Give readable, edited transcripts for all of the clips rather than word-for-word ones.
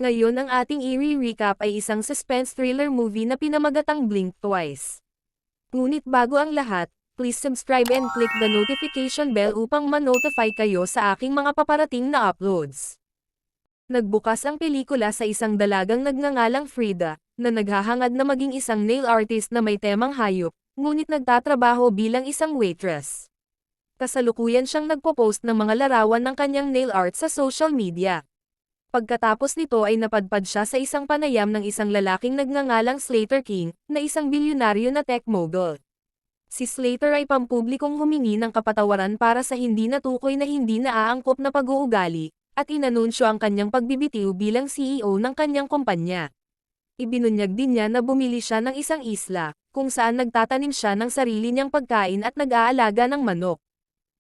Ngayon ang ating i-recap ay isang suspense thriller movie na pinamagatang Blink Twice. Ngunit bago ang lahat, please subscribe and click the notification bell upang ma-notify kayo sa aking mga paparating na uploads. Nagbukas ang pelikula sa isang dalagang nagngangalang Frida, na naghahangad na maging isang nail artist na may temang hayop, ngunit nagtatrabaho bilang isang waitress. Kasalukuyan siyang nagpo-post ng mga larawan ng kanyang nail art sa social media. Pagkatapos nito ay napadpad siya sa isang panayam ng isang lalaking nagngangalang Slater King, na isang bilyonaryo na tech mogul. Si Slater ay pampublikong humingi ng kapatawaran para sa hindi natukoy na hindi naaangkop na pag-uugali, at inanunsyo ang kanyang pagbibitiw bilang CEO ng kanyang kumpanya. Ibinunyag din niya na bumili siya ng isang isla, kung saan nagtatanim siya ng sarili niyang pagkain at nag-aalaga ng manok.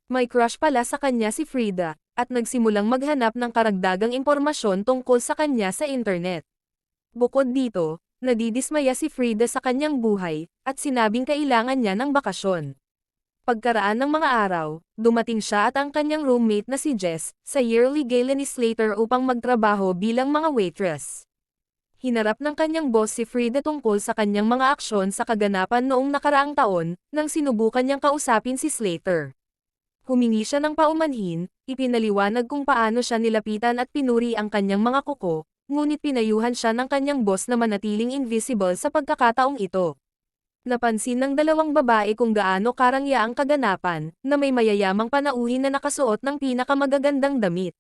May crush pala sa kanya si Frida, at nagsimulang maghanap ng karagdagang impormasyon tungkol sa kanya sa internet. Bukod dito, nadidismaya si Frida sa kanyang buhay, at sinabing kailangan niya ng bakasyon. Pagkaraan ng mga araw, dumating siya at ang kanyang roommate na si Jess, sa yearly gala ni Slater upang magtrabaho bilang mga waitress. Hinarap ng kanyang boss si Frida tungkol sa kanyang mga aksyon sa kaganapan noong nakaraang taon, nang sinubukan niyang kausapin si Slater. Humingi siya ng paumanhin, ipinaliwanag kung paano siya nilapitan at pinuri ang kanyang mga kuko, ngunit pinayuhan siya ng kanyang boss na manatiling invisible sa pagkakataong ito. Napansin ng dalawang babae kung gaano karangya ang kaganapan, na may mayayamang panauhin na nakasuot ng pinakamagagandang damit.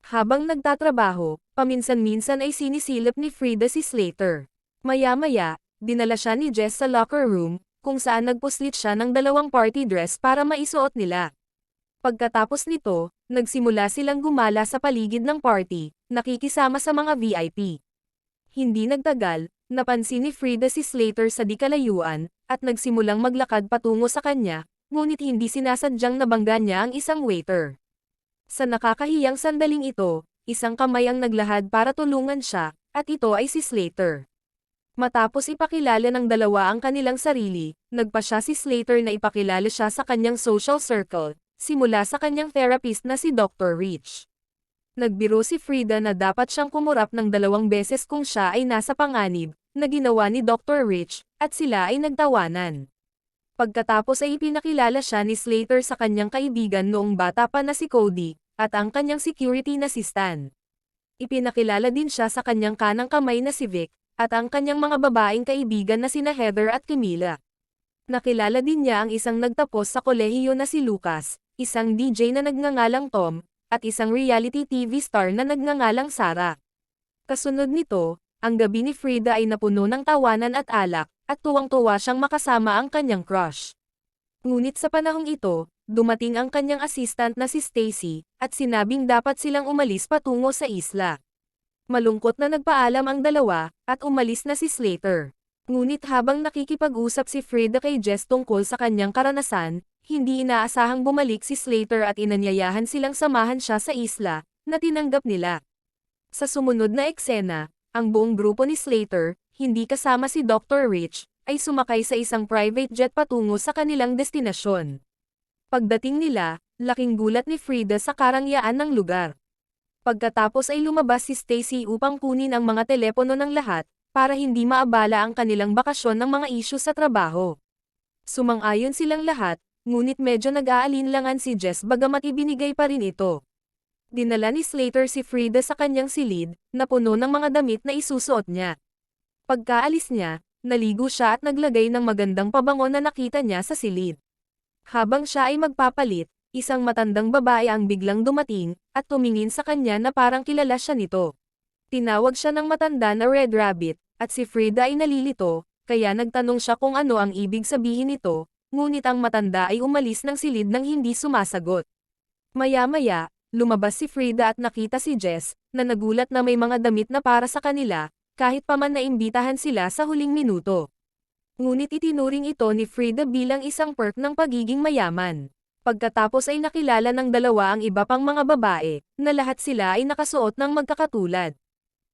Habang nagtatrabaho, paminsan-minsan ay sinisilip ni Frida si Slater. Maya-maya, dinala siya ni Jess sa locker room, kung saan nagpuslit siya ng dalawang party dress para maisuot nila. Pagkatapos nito, nagsimula silang gumala sa paligid ng party, nakikisama sa mga VIP. Hindi nagtagal, napansin ni Frida si Slater sa di kalayuan, at nagsimulang maglakad patungo sa kanya, ngunit hindi sinasadyang nabangga niya ang isang waiter. Sa nakakahiyang sandaling ito, isang kamay ang naglahad para tulungan siya, at ito ay si Slater. Matapos ipakilala ng dalawa ang kanilang sarili, nagpa siya si Slater na ipakilala siya sa kanyang social circle, simula sa kanyang therapist na si Dr. Rich. Nagbiro si Frida na dapat siyang kumurap ng 2 beses kung siya ay nasa panganib, na ginawa ni Dr. Rich, at sila ay nagtawanan. Pagkatapos ay ipinakilala siya ni Slater sa kanyang kaibigan noong bata pa na si Cody, at ang kanyang security na si Stan. Ipinakilala din siya sa kanyang kanang kamay na si Vic, at ang kanyang mga babaeng kaibigan na sina Heather at Camila. Nakilala din niya ang isang nagtapos sa kolehiyo na si Lucas, isang DJ na nagngangalang Tom, at isang reality TV star na nagngangalang Sarah. Kasunod nito, ang gabi ni Frida ay napuno ng tawanan at alak, at tuwang-tuwa siyang makasama ang kanyang crush. Ngunit sa panahong ito, dumating ang kanyang assistant na si Stacy, at sinabing dapat silang umalis patungo sa isla. Malungkot na nagpaalam ang dalawa, at umalis na si Slater. Ngunit habang nakikipag-usap si Frida kay Jess tungkol sa kanyang karanasan, hindi inaasahang bumalik si Slater at inanyayahan silang samahan siya sa isla, na tinanggap nila. Sa sumunod na eksena, ang buong grupo ni Slater, hindi kasama si Dr. Rich, ay sumakay sa isang private jet patungo sa kanilang destinasyon. Pagdating nila, laking gulat ni Frida sa karangyaan ng lugar. Pagkatapos ay lumabas si Stacy upang kunin ang mga telepono ng lahat, para hindi maabala ang kanilang bakasyon ng mga isyu sa trabaho. Sumang-ayon silang lahat, ngunit medyo nag-aalinlangan si Jess bagamat ibinigay pa rin ito. Dinala ni Slater si Frida sa kanyang silid, na puno ng mga damit na isusuot niya. Pagkaalis niya, naligo siya at naglagay ng magandang pabango na nakita niya sa silid. Habang siya ay magpapalit, isang matandang babae ang biglang dumating, at tumingin sa kanya na parang kilala siya nito. Tinawag siya ng matanda na Red Rabbit, at si Frida ay nalilito, kaya nagtanong siya kung ano ang ibig sabihin nito, ngunit ang matanda ay umalis ng silid nang hindi sumasagot. Maya-maya, lumabas si Frida at nakita si Jess, na nagulat na may mga damit na para sa kanila, kahit pa man naimbitahan sila sa huling minuto. Ngunit itinuring ito ni Frida bilang isang perk ng pagiging mayaman. Pagkatapos ay nakilala ng dalawa ang iba pang mga babae, na lahat sila ay nakasuot ng magkakatulad.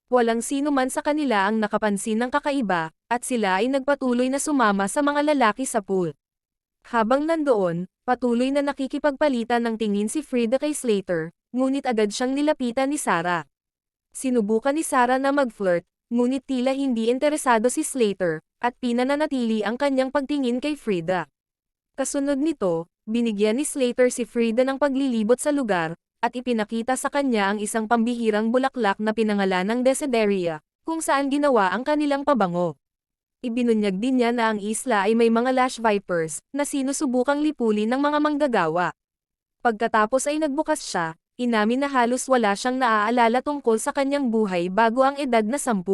Walang sino man sa kanila ang nakapansin ng kakaiba, at sila ay nagpatuloy na sumama sa mga lalaki sa pool. Habang nandoon, patuloy na nakikipagpalitan ng tingin si Frida kay Slater, ngunit agad siyang nilapitan ni Sarah. Sinubukan ni Sarah na mag-flirt, ngunit tila hindi interesado si Slater, at pinananatili ang kanyang pagtingin kay Frida. Kasunod nito, binigyan ni Slater si Frida ng paglilibot sa lugar, at ipinakita sa kanya ang isang pambihirang bulaklak na pinangalanang Desideria, kung saan ginawa ang kanilang pabango. Ibinunyag din niya na ang isla ay may mga lash vipers, na sinusubukang lipulin ng mga manggagawa. Pagkatapos ay nagbukas siya, inamin na halos wala siyang naaalala tungkol sa kanyang buhay bago ang edad na 10.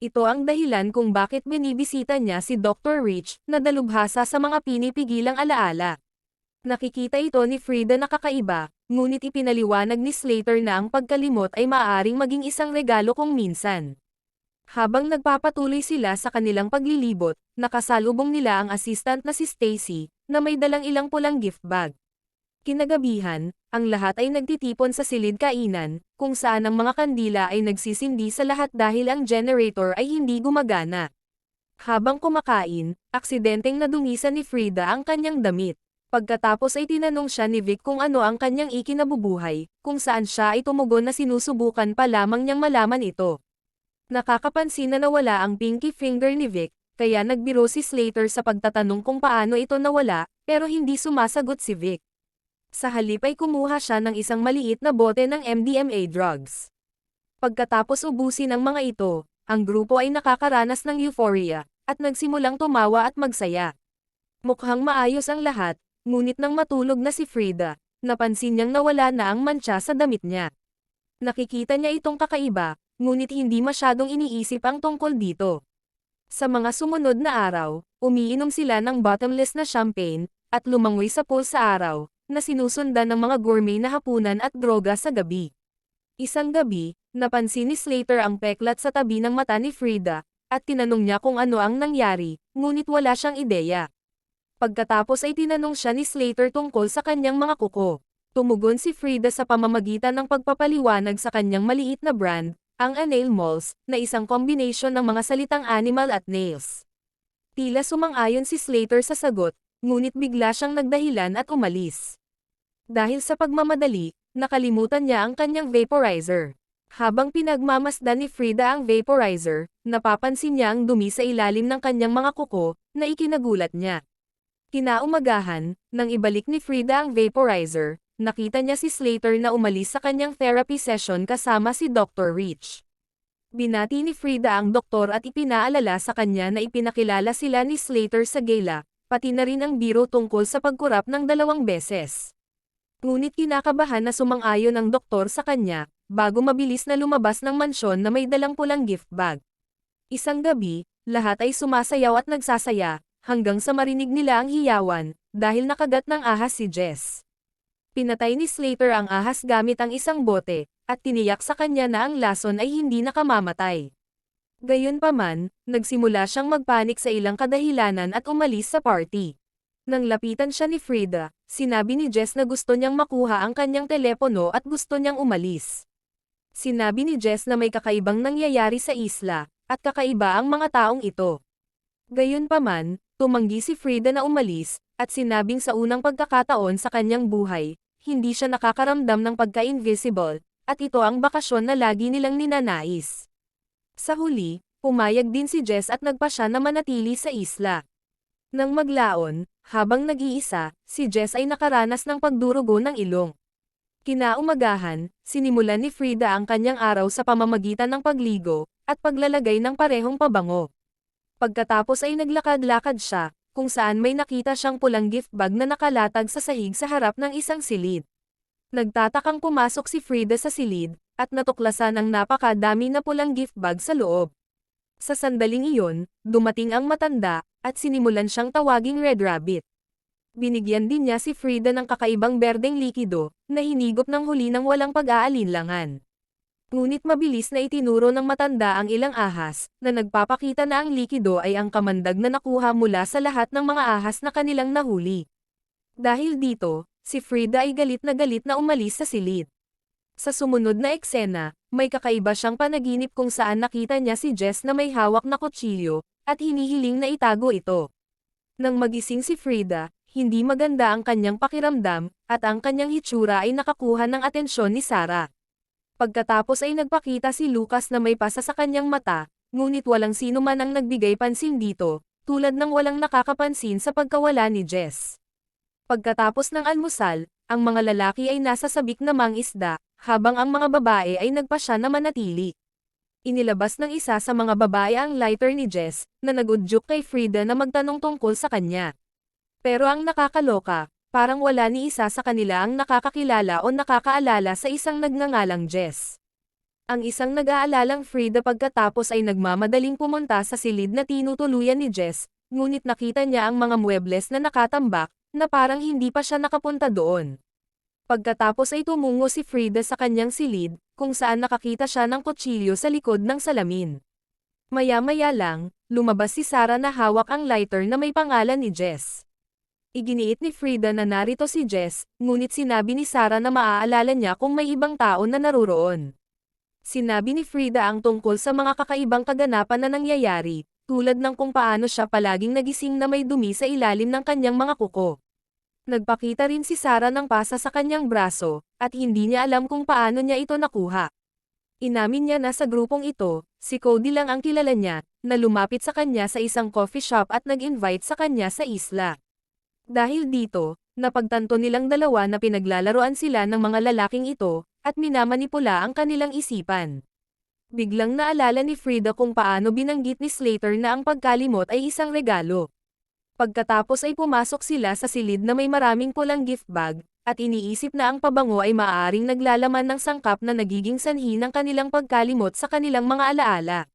Ito ang dahilan kung bakit binibisita niya si Dr. Rich, na dalubhasa sa mga pinipigilang alaala. Nakikita ito ni Frida na kakaiba, ngunit ipinaliwanag ni Slater na ang pagkalimot ay maaaring maging isang regalo kung minsan. Habang nagpapatuloy sila sa kanilang paglilibot, nakasalubong nila ang assistant na si Stacy, na may dalang ilang pulang gift bag. Kinagabihan, ang lahat ay nagtitipon sa silid kainan, kung saan ang mga kandila ay nagsisindi sa lahat dahil ang generator ay hindi gumagana. Habang kumakain, aksidenteng nadungisan ni Frida ang kanyang damit. Pagkatapos ay tinanong siya ni Vic kung ano ang kanyang ikinabubuhay, kung saan siya ay tumugon na sinusubukan pa lamang niyang malaman ito. Nakakapansin na nawala ang pinky finger ni Vic, kaya nagbiro si Slater sa pagtatanong kung paano ito nawala, pero hindi sumasagot si Vic. Sa halip ay kumuha siya ng isang maliit na bote ng MDMA drugs. Pagkatapos ubusin ang mga ito, ang grupo ay nakakaranas ng euphoria, at nagsimulang tumawa at magsaya. Mukhang maayos ang lahat, ngunit nang matulog na si Frida, napansin niyang nawala na ang mantsa sa damit niya. Nakikita niya itong kakaiba, ngunit hindi masyadong iniisip ang tungkol dito. Sa mga sumunod na araw, umiinom sila ng bottomless na champagne, at lumangoy sa pool sa araw, na sinusundan ng mga gourmet na hapunan at droga sa gabi. Isang gabi, napansin ni Slater ang peklat sa tabi ng mata ni Frida, at tinanong niya kung ano ang nangyari, ngunit wala siyang ideya. Pagkatapos ay tinanong siya ni Slater tungkol sa kanyang mga kuko. Tumugon si Frida sa pamamagitan ng pagpapaliwanag sa kanyang maliit na brand, ang Nail Malls, na isang kombinasyon ng mga salitang animal at nails. Tila sumang-ayon si Slater sa sagot, ngunit bigla siyang nagdahilan at umalis. Dahil sa pagmamadali, nakalimutan niya ang kanyang vaporizer. Habang pinagmamasdan ni Frida ang vaporizer, napapansin niya ang dumi sa ilalim ng kanyang mga kuko, na ikinagulat niya. Kinaumagahan, nang ibalik ni Frida ang vaporizer, nakita niya si Slater na umalis sa kanyang therapy session kasama si Dr. Rich. Binati ni Frida ang doktor at ipinaalala sa kanya na ipinakilala sila ni Slater sa gala, pati na rin ang biro tungkol sa pagkurap ng 2 beses. Ngunit kinakabahan na sumang-ayon ang doktor sa kanya, bago mabilis na lumabas ng mansyon na may dalang pulang gift bag. Isang gabi, lahat ay sumasayaw at nagsasaya, hanggang sa marinig nila ang hiyawan, dahil nakagat ng ahas si Jess. Pinatay ni Slater ang ahas gamit ang isang bote, at tiniyak sa kanya na ang lason ay hindi nakamamatay. Gayunpaman, nagsimula siyang magpanik sa ilang kadahilanan at umalis sa party. Nang lapitan siya ni Frida, sinabi ni Jess na gusto niyang makuha ang kanyang telepono at gusto niyang umalis. Sinabi ni Jess na may kakaibang nangyayari sa isla, at kakaiba ang mga taong ito. Gayunpaman, tumanggi si Frida na umalis, at sinabing sa unang pagkakataon sa kanyang buhay, hindi siya nakakaramdam ng pagka-invisible, at ito ang bakasyon na lagi nilang ninanais. Sa huli, pumayag din si Jess at nagpa siya na manatili sa isla. Nang maglaon, habang nag-iisa, si Jess ay nakaranas ng pagdurugo ng ilong. Kinaumagahan, sinimulan ni Frida ang kanyang araw sa pamamagitan ng pagligo, at paglalagay ng parehong pabango. Pagkatapos ay naglakad-lakad siya, kung saan may nakita siyang pulang gift bag na nakalatag sa sahig sa harap ng isang silid. Nagtatakang pumasok si Frida sa silid, at natuklasan ang napakadami na pulang gift bag sa loob. Sa sandaling iyon, dumating ang matanda, at sinimulan siyang tawaging Red Rabbit. Binigyan din niya si Frida ng kakaibang berdeng likido, na hinigop ng huli ng walang pag-aalinlangan. Ngunit mabilis na itinuro ng matanda ang ilang ahas, na nagpapakita na ang likido ay ang kamandag na nakuha mula sa lahat ng mga ahas na kanilang nahuli. Dahil dito, si Frida ay galit na umalis sa silid. Sa sumunod na eksena, may kakaiba siyang panaginip kung saan nakita niya si Jess na may hawak na kutsilyo, at hinihiling na itago ito. Nang magising si Frida, hindi maganda ang kanyang pakiramdam, at ang kanyang hitsura ay nakakuha ng atensyon ni Sarah. Pagkatapos ay nagpakita si Lucas na may pasa sa kanyang mata, ngunit walang sino man ang nagbigay pansin dito, tulad ng walang nakakapansin sa pagkawala ni Jess. Pagkatapos ng almusal, ang mga lalaki ay nasa sabik na mangisda, habang ang mga babae ay nagpasya na manatili. Inilabas ng isa sa mga babae ang lighter ni Jess, na nag-udyok kay Frida na magtanong tungkol sa kanya. Pero ang nakakaloka, parang wala ni isa sa kanila ang nakakakilala o nakakaalala sa isang nagngangalang Jess. Ang isang nag-aalalang Frida pagkatapos ay nagmamadaling pumunta sa silid na tinutuluyan ni Jess, ngunit nakita niya ang mga muebles na nakatambak, na parang hindi pa siya nakapunta doon. Pagkatapos ay tumungo si Frida sa kanyang silid, kung saan nakakita siya ng kutsilyo sa likod ng salamin. Maya-maya lang, lumabas si Sarah na hawak ang lighter na may pangalan ni Jess. Iginiit ni Frida na narito si Jess, ngunit sinabi ni Sarah na maaalala niya kung may ibang tao na naruroon. Sinabi ni Frida ang tungkol sa mga kakaibang kaganapan na nangyayari, tulad ng kung paano siya palaging nagising na may dumi sa ilalim ng kanyang mga kuko. Nagpakita rin si Sarah ng pasa sa kanyang braso, at hindi niya alam kung paano niya ito nakuha. Inamin niya na sa grupong ito, si Cody lang ang kilala niya, na lumapit sa kanya sa isang coffee shop at nag-invite sa kanya sa isla. Dahil dito, napagtanto nilang dalawa na pinaglalaroan sila ng mga lalaking ito, at minamanipula ang kanilang isipan. Biglang naalala ni Frida kung paano binanggit ni Slater na ang pagkalimot ay isang regalo. Pagkatapos ay pumasok sila sa silid na may maraming pulang gift bag, at iniisip na ang pabango ay maaaring naglalaman ng sangkap na nagiging sanhi ng kanilang pagkalimot sa kanilang mga alaala.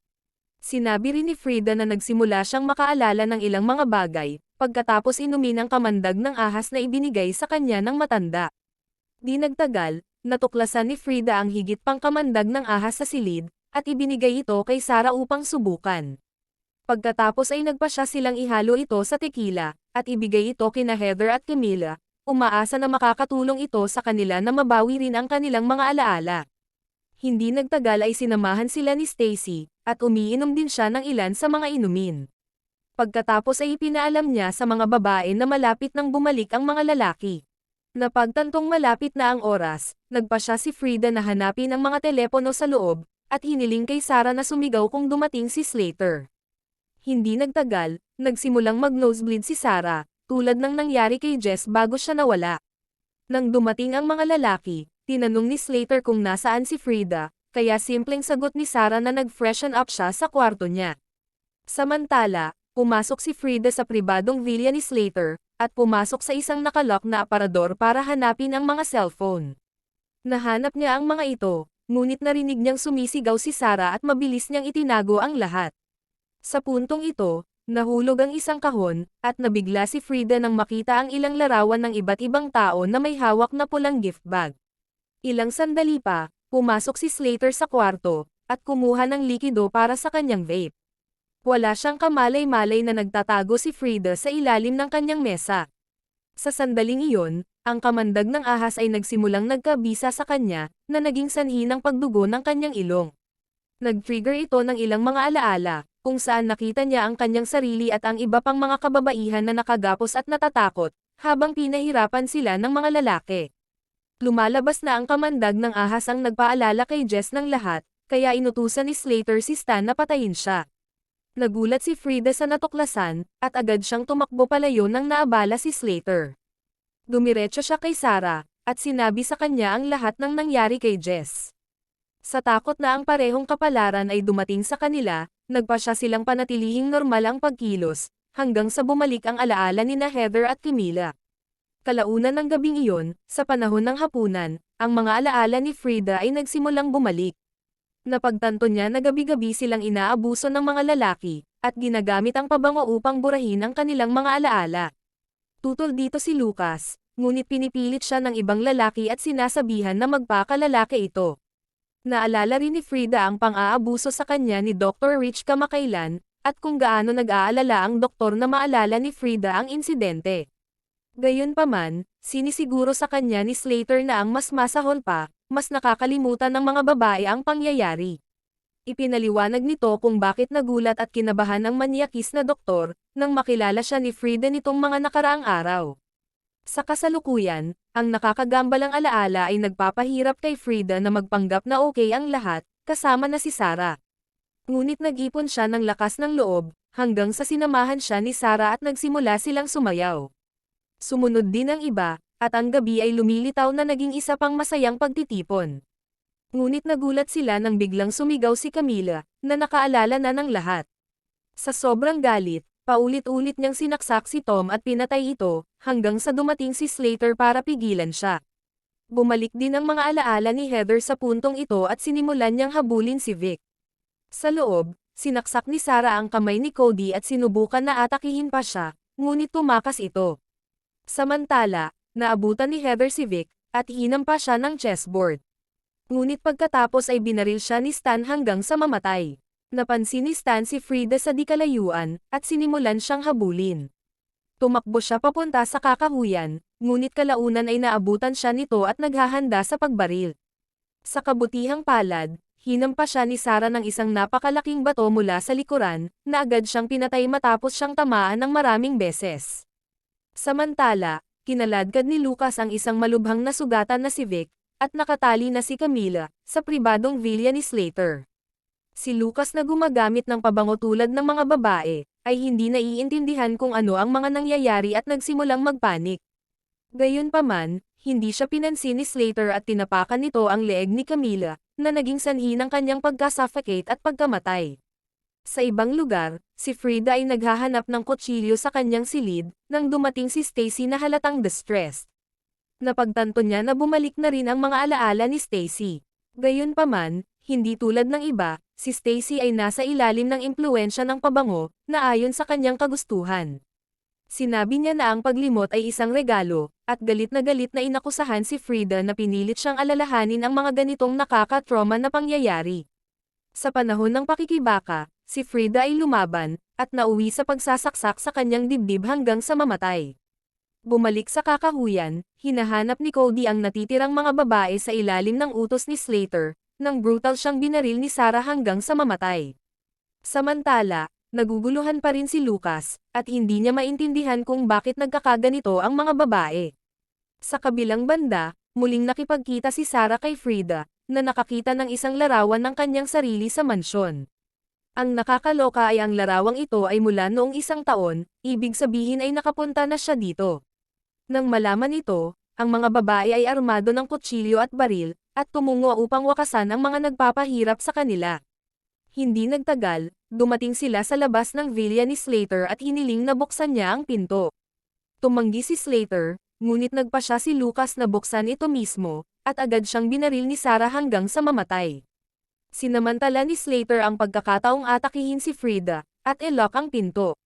Sinabi rin ni Frida na nagsimula siyang makaalala ng ilang mga bagay, pagkatapos inumin ang kamandag ng ahas na ibinigay sa kanya ng matanda. Di nagtagal, natuklasan ni Frida ang higit pang kamandag ng ahas sa silid, at ibinigay ito kay Sarah upang subukan. Pagkatapos ay nagpasya silang ihalo ito sa tequila, at ibigay ito kina Heather at Camilla, umaasa na makakatulong ito sa kanila na mabawi rin ang kanilang mga alaala. Hindi nagtagal ay sinamahan sila ni Stacy, at umiinom din siya ng ilan sa mga inumin. Pagkatapos ay ipinaalam niya sa mga babae na malapit nang bumalik ang mga lalaki. Napagtantong malapit na ang oras, nagpasya si Frida na hanapin ang mga telepono sa loob, at hiniling kay Sarah na sumigaw kung dumating si Slater. Hindi nagtagal, nagsimulang mag-nosebleed si Sarah, tulad ng nangyari kay Jess bago siya nawala. Nang dumating ang mga lalaki, tinanong ni Slater kung nasaan si Frida, kaya simpleng sagot ni Sarah na nag-freshen up siya sa kwarto niya. Samantala, pumasok si Frida sa pribadong villa ni Slater, at pumasok sa isang nakalock na aparador para hanapin ang mga cellphone. Nahanap niya ang mga ito, ngunit narinig niyang sumisigaw si Sarah at mabilis niyang itinago ang lahat. Sa puntong ito, nahulog ang isang kahon, at nabigla si Frida nang makita ang ilang larawan ng iba't ibang tao na may hawak na pulang gift bag. Ilang sandali pa, pumasok si Slater sa kwarto, at kumuha ng likido para sa kanyang vape. Wala siyang kamalay-malay na nagtatago si Frida sa ilalim ng kanyang mesa. Sa sandaling iyon, ang kamandag ng ahas ay nagsimulang nagkabisa sa kanya, na naging sanhi ng pagdugo ng kanyang ilong. Nag-trigger ito ng ilang mga alaala, kung saan nakita niya ang kanyang sarili at ang iba pang mga kababaihan na nakagapos at natatakot, habang pinahirapan sila ng mga lalaki. Lumalabas na ang kamandag ng ahas ang nagpaalala kay Jess ng lahat, kaya inutusan ni Slater si Stan na patayin siya. Nagulat si Frida sa natuklasan, at agad siyang tumakbo palayo nang naabala si Slater. Dumiretso siya kay Sarah, at sinabi sa kanya ang lahat ng nangyari kay Jess. Sa takot na ang parehong kapalaran ay dumating sa kanila, nagpasya silang panatilihing normal ang pagkilos, hanggang sa bumalik ang alaala nina Heather at Camilla. Kalaunan ng gabing iyon, sa panahon ng hapunan, ang mga alaala ni Frida ay nagsimulang bumalik. Napagtanto niya na gabi-gabi silang inaabuso ng mga lalaki, at ginagamit ang pabango upang burahin ang kanilang mga alaala. Tutol dito si Lucas, ngunit pinipilit siya ng ibang lalaki at sinasabihan na magpakalalaki ito. Naalala rin ni Frida ang pang-aabuso sa kanya ni Dr. Rich kamakailan, at kung gaano nag-aalala ang doktor na maalala ni Frida ang insidente. Gayunpaman, sinisiguro sa kanya ni Slater na ang mas masahol pa, mas nakakalimutan ng mga babae ang pangyayari. Ipinaliwanag nito kung bakit nagulat at kinabahan ang manyakis na doktor, nang makilala siya ni Frida nitong mga nakaraang araw. Sa kasalukuyan, Ang nakakagambalang alaala ay nagpapahirap kay Frida na magpanggap na okay ang lahat, kasama na si Sarah. Ngunit nag-ipon siya ng lakas ng loob, hanggang sa sinamahan siya ni Sarah at nagsimula silang sumayaw. Sumunod din ang iba, at ang gabi ay lumilitaw na naging isa pang masayang pagtitipon. Ngunit nagulat sila nang biglang sumigaw si Camila, na nakaalala na ng lahat. Sa sobrang galit, paulit-ulit niyang sinaksak si Tom at pinatay ito, hanggang sa dumating si Slater para pigilan siya. Bumalik din ang mga alaala ni Heather sa puntong ito at sinimulan niyang habulin si Vic. Sa loob, sinaksak ni Sarah ang kamay ni Cody at sinubukan na atakihin pa siya, ngunit tumakas ito. Samantala, naabutan ni Heather si Vic, at hinampa siya ng chessboard. Ngunit pagkatapos ay binaril siya ni Stan hanggang sa mamatay. Napansin ni Stan si Frida sa dikalayuan, at sinimulan siyang habulin. Tumakbo siya papunta sa kakahuyan, ngunit kalaunan ay naabutan siya nito at naghahanda sa pagbaril. Sa kabutihang palad, hinampa siya ni Sarah ng isang napakalaking bato mula sa likuran, na agad siyang pinatay matapos siyang tamaan ng maraming beses. Samantala, kinaladkad ni Lucas ang isang malubhang na sugatan na si Vic, at nakatali na si Camila, sa pribadong villa ni Slater. Si Lucas na gumagamit ng pabango tulad ng mga babae, ay hindi naiintindihan kung ano ang mga nangyayari at nagsimulang magpanik. Gayunpaman, hindi siya pinansin ni Slater at tinapakan nito ang leeg ni Camila, na naging sanhi ng kanyang pagka-suffocate at pagkamatay. Sa ibang lugar, si Frida ay naghahanap ng kutsilyo sa kanyang silid, nang dumating si Stacy na halatang distressed. Napagtanto niya na bumalik na rin ang mga alaala ni Stacy. Gayunpaman, hindi tulad ng iba, si Stacy ay nasa ilalim ng impluwensya ng pabango, na ayon sa kanyang kagustuhan. Sinabi niya na ang paglimot ay isang regalo, at galit na inakusahan si Frida na pinilit siyang alalahanin ang mga ganitong nakaka-trauma na pangyayari. Sa panahon ng pakikibaka, si Frida ay lumaban, at nauwi sa pagsasaksak sa kanyang dibdib hanggang sa mamatay. Bumalik sa kakahuyan, hinahanap ni Cody ang natitirang mga babae sa ilalim ng utos ni Slater, nang brutal siyang binaril ni Sarah hanggang sa mamatay. Samantala, naguguluhan pa rin si Lucas, at hindi niya maintindihan kung bakit nagkakaganito ang mga babae. Sa kabilang banda, muling nakipagkita si Sarah kay Frida, na nakakita ng isang larawan ng kanyang sarili sa mansyon. Ang nakakaloka ay ang larawang ito ay mula noong 1 taon, ibig sabihin ay nakapunta na siya dito. Nang malaman ito, ang mga babae ay armado ng kutsilyo at baril, at tumungo upang wakasan ang mga nagpapahirap sa kanila. Hindi nagtagal, dumating sila sa labas ng villa ni Slater at hiniling na buksan niya ang pinto. Tumanggi si Slater, ngunit nagpasya si Lucas na buksan ito mismo, at agad siyang binaril ni Sarah hanggang sa mamatay. Sinamantala ni Slater ang pagkakataong atakihin si Frida, at i-lock ang pinto.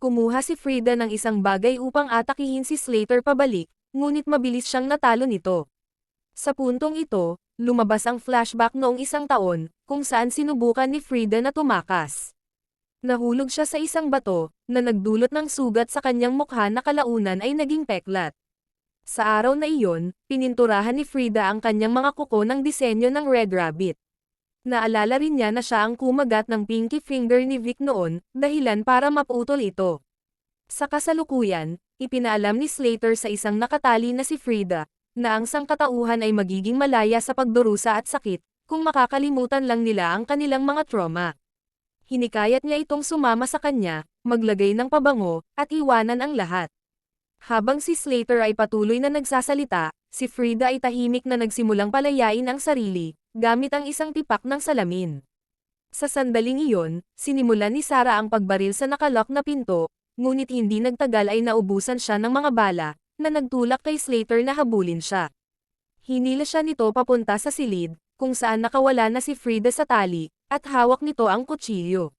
Kumuha si Frida ng isang bagay upang atakihin si Slater pabalik, ngunit mabilis siyang natalo nito. Sa puntong ito, lumabas ang flashback noong 1 taon, kung saan sinubukan ni Frida na tumakas. Nahulog siya sa isang bato, na nagdulot ng sugat sa kanyang mukha na kalaunan ay naging peklat. Sa araw na iyon, pininturahan ni Frida ang kanyang mga kuko ng disenyo ng Red Rabbit. Naalala rin niya na siya ang kumagat ng pinky finger ni Vic noon, dahilan para maputol ito. Sa kasalukuyan, ipinaalam ni Slater sa isang nakatali na si Frida, na ang sangkatauhan ay magiging malaya sa pagdurusa at sakit, kung makakalimutan lang nila ang kanilang mga trauma. Hinikayat niya itong sumama sa kanya, maglagay ng pabango, at iwanan ang lahat. Habang si Slater ay patuloy na nagsasalita, si Frida ay tahimik na nagsimulang palayain ang sarili, gamit ang isang tipak ng salamin. Sa sandaling iyon, sinimulan ni Sarah ang pagbaril sa nakalock na pinto, ngunit hindi nagtagal ay naubusan siya ng mga bala, na nagtulak kay Slater na habulin siya. Hinila siya nito papunta sa silid, kung saan nakawala na si Frida sa tali, at hawak nito ang kutsilyo.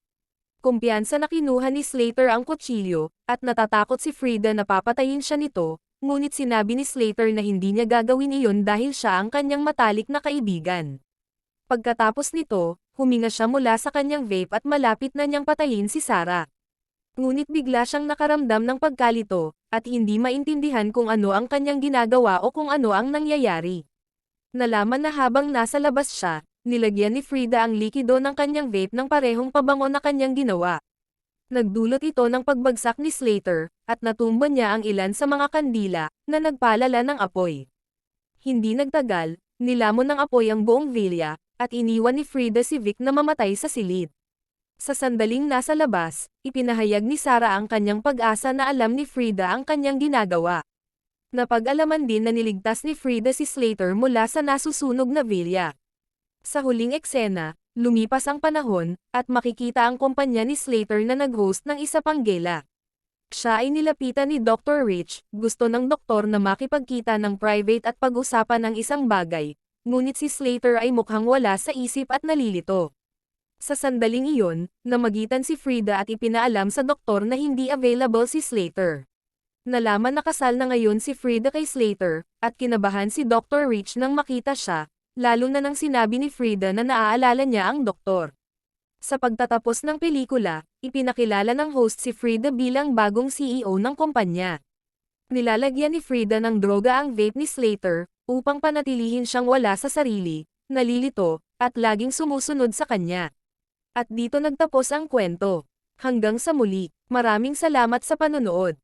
Kumpiyansa na kinuha ni Slater ang kutsilyo, at natatakot si Frida na papatayin siya nito, ngunit sinabi ni Slater na hindi niya gagawin iyon dahil siya ang kanyang matalik na kaibigan. Pagkatapos nito, huminga siya mula sa kanyang vape at malapit na niyang patayin si Sarah. Ngunit bigla siyang nakaramdam ng pagkalito, at hindi maintindihan kung ano ang kanyang ginagawa o kung ano ang nangyayari. Nalaman na habang nasa labas siya, nilagyan ni Frida ang likido ng kanyang vape ng parehong pabango na kanyang ginawa. Nagdulot ito ng pagbagsak ni Slater, at natumba niya ang ilan sa mga kandila, na nagpalala ng apoy. Hindi nagtagal, nilamon ng apoy ang buong villa, at iniwan ni Frida si Vic na mamatay sa silid. Sa sandaling nasa labas, ipinahayag ni Sarah ang kanyang pag-asa na alam ni Frida ang kanyang ginagawa. Napag-alaman din na niligtas ni Frida si Slater mula sa nasusunog na villa. Sa huling eksena, lumipas ang panahon, at makikita ang kumpanya ni Slater na nag-host ng isa pang gala. Siya ay nilapitan ni Dr. Rich, gusto ng doktor na makipagkita ng private at pag-usapan ng isang bagay, ngunit si Slater ay mukhang wala sa isip at nalilito. Sa sandaling iyon, namagitan si Frida at ipinaalam sa doktor na hindi available si Slater. Nalaman na kasal na ngayon si Frida kay Slater, at kinabahan si Dr. Rich nang makita siya, lalo na nang sinabi ni Frida na naaalala niya ang doktor. Sa pagtatapos ng pelikula, ipinakilala ng host si Frida bilang bagong CEO ng kumpanya. Nilalagyan ni Frida ng droga ang vape ni Slater, upang panatilihin siyang wala sa sarili, nalilito, at laging sumusunod sa kanya. At dito nagtapos ang kwento. Hanggang sa muli, maraming salamat sa panonood.